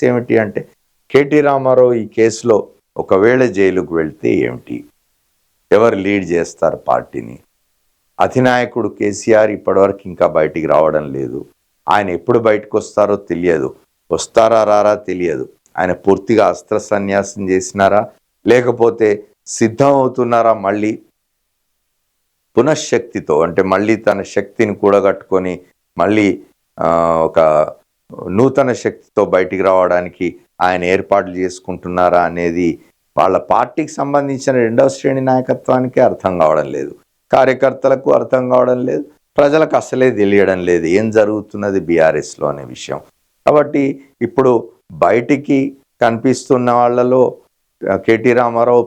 ఏమిటి అంటే కేటీ రామారావు ఈ కేసులో ఒకవేళ జైలుకు వెళ్తే ఏమిటి, ఎవరు లీడ్ చేస్తారు పార్టీని? అధినాయకుడు కేసీఆర్ ఇప్పటివరకు ఇంకా బయటికి రావడం లేదు. ఆయన ఎప్పుడు బయటకు వస్తారో తెలియదు, వస్తారా రారా తెలియదు. ఆయన పూర్తిగా అస్త్ర సన్యాసం చేసినారా, లేకపోతే సిద్ధం అవుతున్నారా మళ్ళీ పునఃశక్తితో, అంటే మళ్ళీ తన శక్తిని కూడగట్టుకొని మళ్ళీ ఒక నూతన శక్తితో బయటికి రావడానికి ఆయన ఏర్పాట్లు చేసుకుంటున్నారా అనేది వాళ్ళ పార్టీకి సంబంధించిన రెండవ శ్రేణి నాయకత్వానికి అర్థం కావడం లేదు, కార్యకర్తలకు అర్థం కావడం లేదు, ప్రజలకు అసలే తెలియడం లేదు ఏం జరుగుతున్నది బీఆర్ఎస్లో అనే విషయం. కాబట్టి ఇప్పుడు బయటికి కనిపిస్తున్న వాళ్ళలో కేటీ రామారావు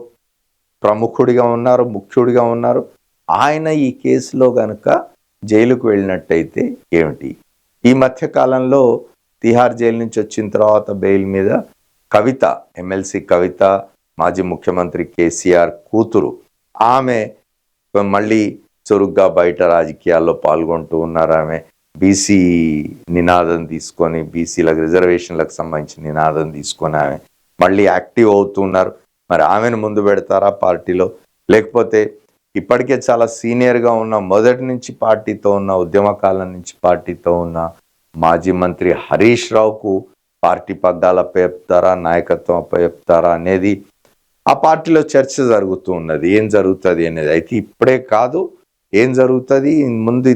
ప్రముఖుడిగా ఉన్నారు, ముఖ్యుడిగా ఉన్నారు. ఆయన ఈ కేసులో గనక జైలుకు వెళ్ళినట్టయితే ఏమిటి? ఈ మధ్య కాలంలో తిహార్ జైలు నుంచి వచ్చిన తర్వాత బెయిల్ మీద కవిత, ఎమ్మెల్సీ కవిత, మాజీ ముఖ్యమంత్రి కేసీఆర్ కూతురు, ఆమె మళ్ళీ చురుగ్గా బయట రాజకీయాల్లో పాల్గొంటూ ఉన్నారు. ఆమె బీసీ నినాదం తీసుకొని, బీసీలకు రిజర్వేషన్లకు సంబంధించిన నినాదం తీసుకొని ఆమె మళ్ళీ యాక్టివ్ అవుతున్నారు. మరి ఆమెను ముందు పెడతారా పార్టీలో, లేకపోతే ఇప్పటికే చాలా సీనియర్గా ఉన్న, మొదటి నుంచి పార్టీతో ఉన్న, ఉద్యమకాలం నుంచి పార్టీతో ఉన్న మాజీ మంత్రి హరీష్ రావుకు పార్టీ పగ్గాలు అప్పచెప్తారా, నాయకత్వం అప్పచెప్తారా అనేది ఆ పార్టీలో చర్చ జరుగుతూ ఉన్నది. ఏం జరుగుతుంది అనేది అయితే ఇప్పుడే కాదు, ఏం జరుగుతుంది ముందు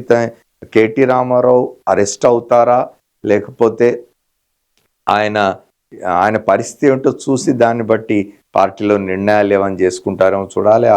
కేటీ రామారావు అరెస్ట్ అవుతారా, లేకపోతే ఆయన పరిస్థితి ఏమిటో చూసి దాన్ని బట్టి పార్టీలో నిర్ణయాలు ఏమైనా చేసుకుంటారేమో చూడాలి.